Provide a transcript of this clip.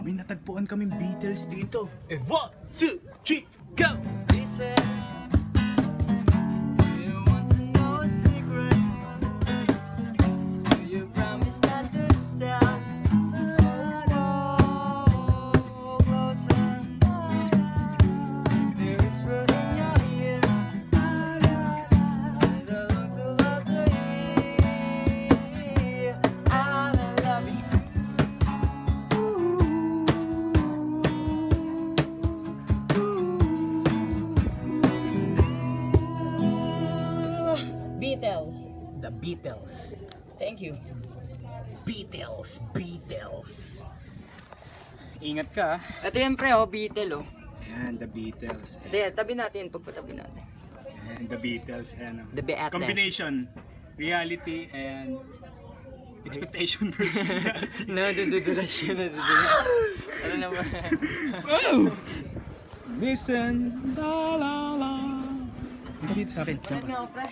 May natagpuan kaming Beatles dito. And 1, 2, 3, go! Listen, do you want to know a secret? Do you promise not to tell? No, closer. There is fruit in your ear. It belongs to love to hear. I'm in love with you. Beatle. The Beatles. Thank you. Beatles. Ingat ka. Ito yan pre, oh, Beatle oh. Ayan, the Beatles. Hindi, tabi natin, pagpatabi natin. Ayan, the Beatles. Ayan, The Beatles. combination. Reality and expectation versus reality. Nadudulas yun, nadudulas. Ano naman? Listen. La la la. Dito sa akin. Ulit nga ako pre.